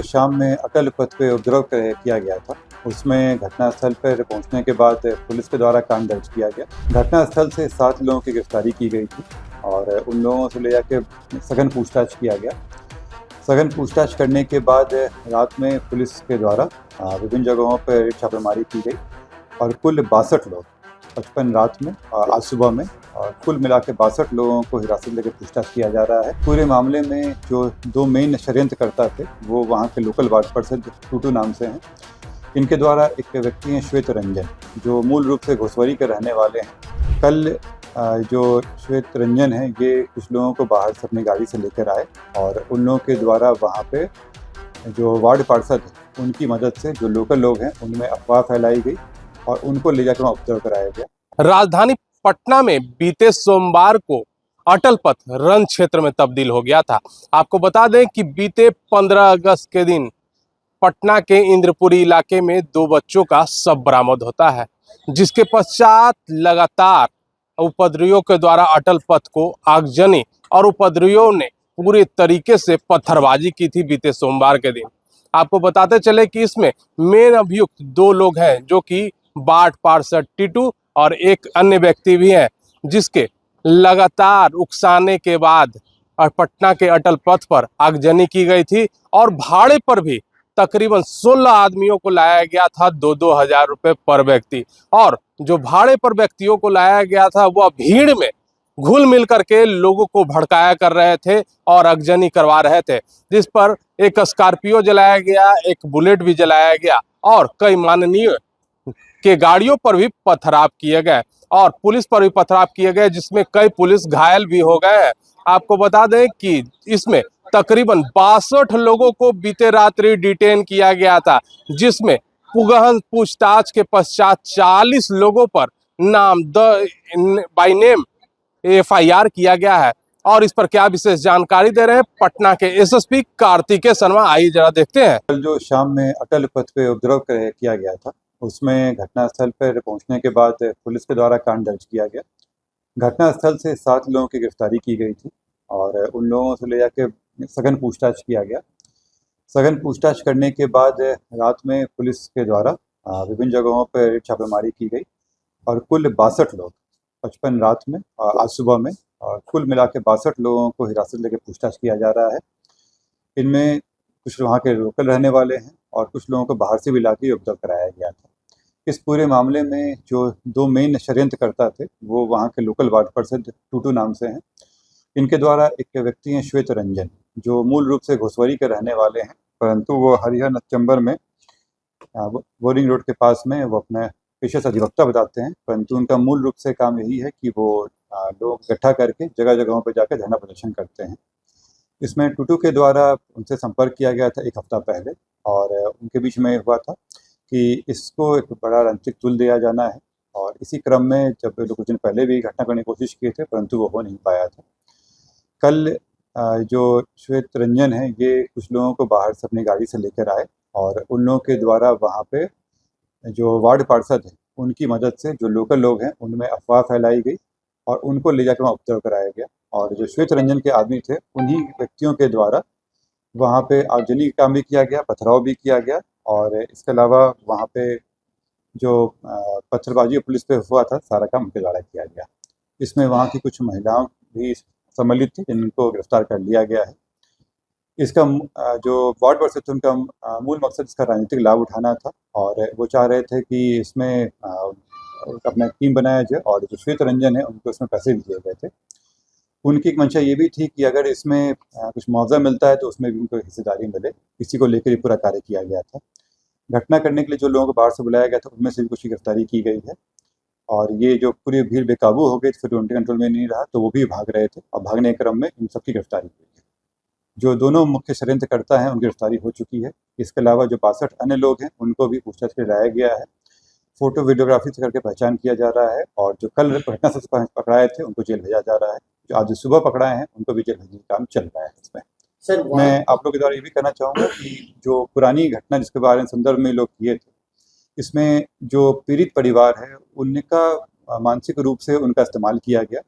शाम में अटल पथ पे उपद्रव किया गया था, उसमें घटनास्थल पर पहुंचने के बाद पुलिस के द्वारा कांड दर्ज किया गया। घटनास्थल से 7 लोगों की गिरफ्तारी की गई थी और उन लोगों से ले जाके सघन पूछताछ किया गया। सघन पूछताछ करने के बाद रात में पुलिस के द्वारा विभिन्न जगहों पर छापेमारी की गई और कुल 62 लोग 55 रात में और आज सुबह में और कुल मिला के 62 लोगों को हिरासत में लेकर पूछताछ किया जा रहा है। पूरे मामले में जो 2 मेन षड्यंत्रकर्ता थे वो वहाँ के लोकल वार्ड पार्षद टूटू नाम से हैं। इनके द्वारा एक व्यक्ति हैं श्वेत रंजन, जो मूल रूप से घोसवरी के रहने वाले हैं। कल जो श्वेत रंजन है ये कुछ लोगों को बाहर से अपनी गाड़ी से लेकर आए और उन लोगों के द्वारा वहाँ पे जो वार्ड पार्षद हैं उनकी मदद से जो लोकल लोग हैं उनमें अफवाह फैलाई गई और उनको ले जाकर उपद्रव कराया गया। राजधानी पटना में बीते सोमवार को अटल पथ रन क्षेत्र में तब्दील हो गया था। आपको बता दें कि बीते 15 अगस्त के दिन पटना के इंद्रपुरी इलाके में 2 बच्चों का शव बरामद होता है, जिसके पश्चात लगातार उपद्रवियों के द्वारा अटल पथ को आगजनी और उपद्रवियों ने पूरे तरीके से पत्थरबाजी की थी बीते सोमवार के दिन। आपको बताते चले कि इसमें मेन अभियुक्त 2 लोग हैं, जो कि वार्ड पार्षद टीटू और एक अन्य व्यक्ति भी है, जिसके लगातार उकसाने के बाद पटना के अटल पथ पर आगजनी की गई थी और भाड़े पर भी तकरीबन 16 आदमियों को लाया गया था 2-2 हजार रुपए पर व्यक्ति। और जो भाड़े पर व्यक्तियों को लाया गया था वह भीड़ में घुल मिल करके लोगों को भड़काया कर रहे थे और आगजनी करवा रहे थे, जिस पर एक स्कॉर्पियो जलाया गया, एक बुलेट भी जलाया गया और कई माननीय के गाड़ियों पर भी पथराव किए गए और पुलिस पर भी पथराव किए गए, जिसमें कई पुलिस घायल भी हो गए हैं। आपको बता दें कि इसमें तकरीबन 62 लोगों को बीते रात्रि डिटेन किया गया था, जिसमें पुगहन पूछताछ के पश्चात 40 लोगों पर नाम बाय नेम FIR किया गया है। और इस पर क्या विशेष जानकारी दे रहे हैं पटना के SSP कार्तिकेय शर्मा, आइए जरा देखते हैं। कल जो शाम में अटल पथ पे उपद्रव किया गया था, उसमें घटनास्थल पर पहुंचने के बाद पुलिस के द्वारा कांड दर्ज किया गया। घटनास्थल से 7 लोगों की गिरफ्तारी की गई थी और उन लोगों से ले जाके सघन पूछताछ किया गया। सघन पूछताछ करने के बाद रात में पुलिस के द्वारा विभिन्न जगहों पर छापेमारी की गई और कुल 62 लोग 55 रात में और आज सुबह में और कुल मिला के 62 लोगों को हिरासत में लेकर पूछताछ किया जा रहा है। इनमें कुछ वहाँ के लोकल रहने वाले हैं और कुछ लोगों को बाहर से भी ला के उपद्रव कराया गया था। इस पूरे मामले में जो 2 मेन षड्यंत्रकर्ता थे वो वहाँ के लोकल वार्ड पार्षद टूटू नाम से हैं। इनके द्वारा एक व्यक्ति हैं श्वेत रंजन, जो मूल रूप से घोसवरी के रहने वाले हैं, परंतु वो हरिहर चंबर में बोरिंग रोड के पास में वो अपने पेशे से अधिवक्ता बताते हैं, परंतु उनका मूल रूप से काम यही है कि वो लोग इकट्ठा करके जगह जगहों पर जाकर धरना प्रदर्शन करते हैं। इसमें टूटू के द्वारा उनसे संपर्क किया गया था 1 हफ्ता पहले और उनके बीच में हुआ था कि इसको एक बड़ा रणनीतिक तुल दिया जाना है और इसी क्रम में जब लोग कुछ दिन पहले भी घटना करने की कोशिश किए थे, परंतु वो हो नहीं पाया था। कल जो श्वेत रंजन है ये कुछ लोगों को बाहर से अपनी गाड़ी से लेकर आए और उन लोगों के द्वारा वहाँ पे जो वार्ड पार्षद हैं उनकी मदद से जो लोकल लोग हैं उनमें अफवाह फैलाई गई और उनको ले जाकर वहाँ उपद्रव कराया गया। और जो श्वेत रंजन के आदमी थे उन्हीं व्यक्तियों के द्वारा वहाँ पे आगजनी का काम भी किया गया, पथराव भी किया गया और इसके अलावा वहाँ पे जो पत्थरबाजी पुलिस पे हुआ था सारा काम उनके द्वारा किया गया। इसमें वहाँ की कुछ महिलाओं भी सम्मिलित थी, जिनको गिरफ्तार कर लिया गया है। इसका जो वार्ड पार्षद थे उनका मूल मकसद इसका राजनीतिक लाभ उठाना था और वो चाह रहे थे कि इसमें अपना टीम बनाया जाए और जो श्वेत रंजन है उनको इसमें पैसे भी दिए गए थे। उनकी एक मंशा ये भी थी कि अगर इसमें कुछ मुआवजा मिलता है तो उसमें भी उनको हिस्सेदारी मिले, इसी को लेकर ये पूरा कार्य किया गया था। घटना करने के लिए जो लोगों को बाहर से बुलाया गया था उनमें से भी कुछ की गिरफ्तारी की गई है और ये जो पूरी भीड़ बेकाबू हो गई, फिर उनके कंट्रोल में नहीं रहा तो वो भी भाग रहे थे और भागने के क्रम में इन सबकी गिरफ्तारी हुई है। जो दोनों मुख्य षड्यंत्रकर्ता हैं उनकी गिरफ्तारी हो चुकी है। इसके अलावा जो 62 अन्य लोग हैं उनको भी पूछताछ के लाया गया है। फोटो वीडियोग्राफी से करके पहचान किया जा रहा है और जो कल घटना से पकड़ाए थे उनको जेल भेजा जा रहा है। जो आज सुबह पकड़ाए हैं उनको भी जेल भेजने का काम चल रहा है। इसमें सर मैं आप लोग के द्वारा ये भी कहना चाहूँगा कि जो पुरानी घटना जिसके बारे में संदर्भ में लोग किए थे, इसमें जो पीड़ित परिवार है उनका मानसिक रूप से उनका इस्तेमाल किया गया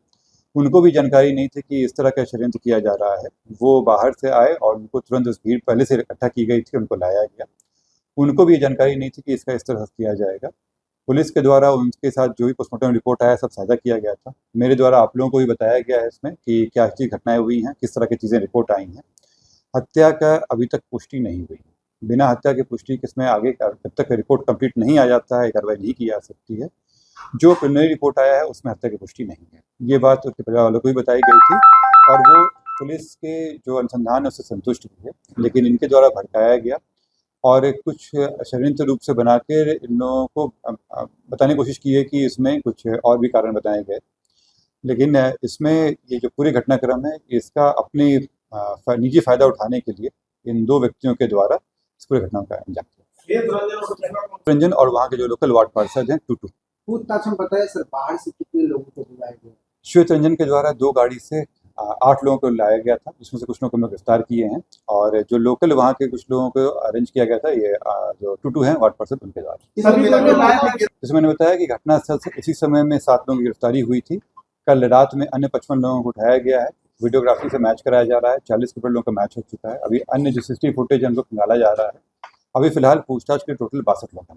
उनको भी जानकारी नहीं थी कि इस तरह का षड्यंत्र किया जा रहा है। वो बाहर से आए और उनको तुरंत उस भीड़ पहले से इकट्ठा की गई थी, उनको लाया गया। उनको भी जानकारी नहीं थी कि इसका इस तरह से किया जाएगा। पुलिस के द्वारा उनके साथ जो भी पोस्टमार्टम रिपोर्ट आया सब साझा किया गया था। मेरे द्वारा आप लोगों को भी बताया गया है इसमें कि क्या चीज़ घटनाएं हुई हैं, किस तरह की चीज़ें रिपोर्ट आई हैं। हत्या का अभी तक पुष्टि नहीं हुई है। बिना हत्या की पुष्टि किसमें आगे जब तक रिपोर्ट कंप्लीट नहीं आ जाता है कार्रवाई नहीं की जा सकती है। जो प्रिलिमिनरी रिपोर्ट आया है उसमें हत्या की पुष्टि नहीं है। ये बात उसके परिवार वालों को भी बताई गई थी और वो पुलिस के जो अनुसंधान है उससे संतुष्ट भी है, लेकिन इनके द्वारा भड़काया गया और कुछ षड्यंत्र रूप से बना कर इन लोगों को बताने की कोशिश की है कि इसमें कुछ और भी कारण बताए गए। लेकिन इसमें ये जो पूरे घटनाक्रम है इसका अपनी निजी फायदा उठाने के लिए इन दो व्यक्तियों के द्वारा इस पूरे घटना का अंजाम दिया। रंजन और वहाँ के जो लोकल वार्ड पार्षद हैं टूटू। पूछताछ में बताया सर बाहर से कितने लोगों को बुलाया गया? श्वेत रंजन के द्वारा 2 गाड़ी से 8 लोगों को लाया गया था, जिसमें से कुछ लोगों को हमने गिरफ्तार किए हैं और जो लोकल वहाँ के कुछ लोगों को अरेंज किया गया था, ये जो टूटू हैं वार्ड पार्षद उनके द्वारा। जैसे मैंने बताया कि घटनास्थल से उसी समय में 7 लोगों की गिरफ्तारी हुई थी। कल रात में अन्य 55 लोगों को उठाया गया है, वीडियोग्राफी से मैच कराया जा रहा है। 40 के ऊपर लोगों का मैच हो चुका है। अभी अन्य जो CCTV फुटेज है उनको खंगाला जा रहा है। अभी फिलहाल पूछताछ के टोटल 62 लोग हैं।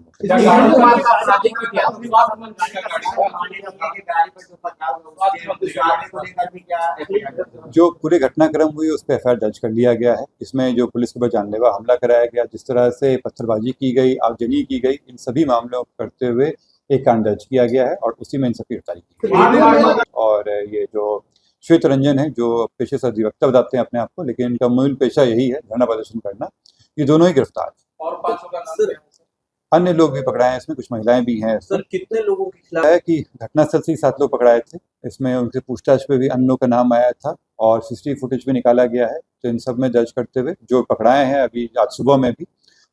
जो पूरे घटनाक्रम हुई उस पर FIR दर्ज कर लिया गया है। इसमें जो पुलिस के ऊपर जानलेवा हमला कराया गया, जिस तरह से पत्थरबाजी की गई, आगजनी की गई, इन सभी मामलों को करते हुए एक कांड दर्ज किया गया है और उसी में इन सबकी गिरफ्तारी की गई। और ये जो श्वेत रंजन है जो पेशे से अधिवक्ता बताते हैं अपने आप को, लेकिन इनका मूल पेशा यही है धरना प्रदर्शन करना। ये दोनों ही गिरफ्तार। और 500 का नाम है। अन्य लोग भी पकड़ाए हैं, इसमें कुछ महिलाएं भी हैं। सर कितने लोगों के खिलाफ है कि घटनास्थल से ही 7 लोग पकड़ाए थे। इसमें उनसे पूछताछ पे भी अन्य लोगों का नाम आया था और CCTV फुटेज भी निकाला गया है। तो इन सब में दर्ज करते हुए जो पकड़ाए हैं अभी आज सुबह में भी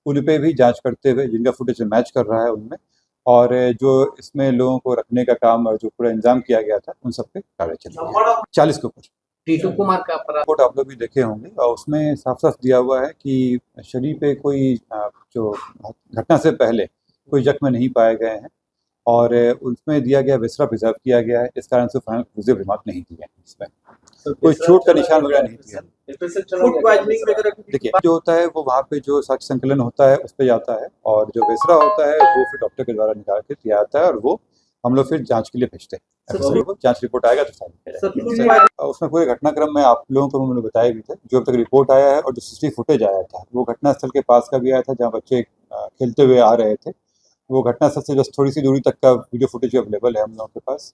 उन पे भी जांच करते हुए जिनका फुटेज मैच कर रहा है उनमें, और जो इसमें लोगों को रखने का काम और जो पूरा इंतजाम किया गया था उन सब पे कार्रवाई चल रही है। 40 के ऊपर टीटू कुमार का रिपोर्ट आप लोग भी देखे होंगे और उसमें साफ साफ दिया हुआ है कि शरीर पे कोई जो घटना से पहले कोई जख्म नहीं पाए गए हैं और उसमें दिया गया विसरा प्रिजर्व किया गया है। इस कारण से फाइनल रिमार्क नहीं दिए हैं। इसमें कोई चोट का निशान वगैरह नहीं दिया। देखिए जो होता है वो वहाँ पे जो साक्ष्य संकलन होता है उस पर जाता है और जो विसरा होता है वो फिर डॉक्टर के द्वारा निकाल के दिया जाता है और वो हम लोग फिर जांच के लिए भेजते हैं। जांच रिपोर्ट आएगा तो साइन। उसमें पूरे घटनाक्रम में आप लोगों को मैंने बताया भी थे जो अब तक रिपोर्ट आया है और जो CCTV फुटेज आया था वो घटनास्थल के पास का भी आया था जहाँ बच्चे खेलते हुए आ रहे थे। वो घटनास्थल से बस थोड़ी सी दूरी तक का वीडियो फुटेज अवेलेबल है हम लोगों के पास।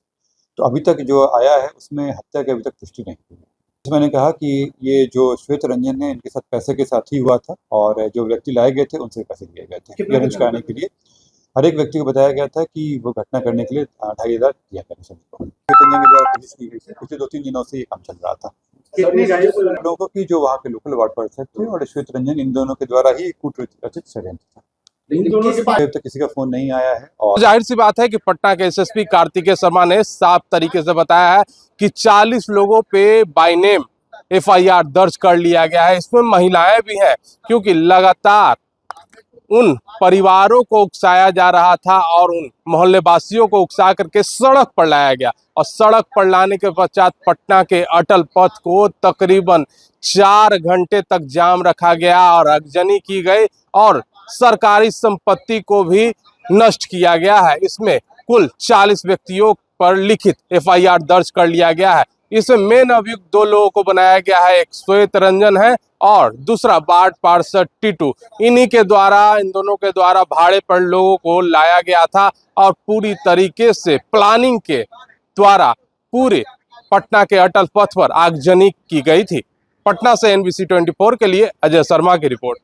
तो अभी तक जो आया है उसमें हत्या की अभी तक पुष्टि नहीं हुई है। मैंने कहा कि ये जो श्वेत रंजन है इनके साथ पैसे के साथ ही हुआ था और जो व्यक्ति लाए गए थे उनसे पैसे लिए गए थे अरेंज कराने के लिए। हर एक व्यक्ति को बताया गया था कि वो घटना करने के लिए 2500 दिया करें सभी को। श्वेत रंजन के द्वारा कोशिश की गई थी। पिछले 2-3 दिनों से ये काम चल रहा था। लोगों की जो वहाँ के लोकल वार्ड पार्षद थे और श्वेत रंजन इन दोनों के द्वारा ही कूट रचित षड्यंत्र था। तक किसी का फोन नहीं आया है और जाहिर सी बात है कि पटना के SSP कार्तिकेय शर्मा ने साफ तरीके से बताया है कि 40 लोगों पे बाय नेम FIR दर्ज कर लिया गया है। इसमें महिलाएं भी हैं क्योंकि लगातार उन परिवारों को उकसाया जा रहा था और उन मोहल्लेवासियों को उकसा करके सड़क पर लाया गया और सड़क पर लाने के पश्चात पटना के अटल पथ को तकरीबन 4 घंटे तक जाम रखा गया और आगजनी की गई और सरकारी संपत्ति को भी नष्ट किया गया है। इसमें कुल 40 व्यक्तियों पर लिखित FIR दर्ज कर लिया गया है। इसमें मेन अभियुक्त 2 लोगों को बनाया गया है, एक श्वेत रंजन है और दूसरा वार्ड पार्षद टीटू। इन्हीं के द्वारा इन दोनों के द्वारा भाड़े पर लोगों को लाया गया था और पूरी तरीके से प्लानिंग के द्वारा पूरे पटना के अटल पथ पर आगजनी की गई थी। पटना से NBC 24 के लिए अजय शर्मा की रिपोर्ट।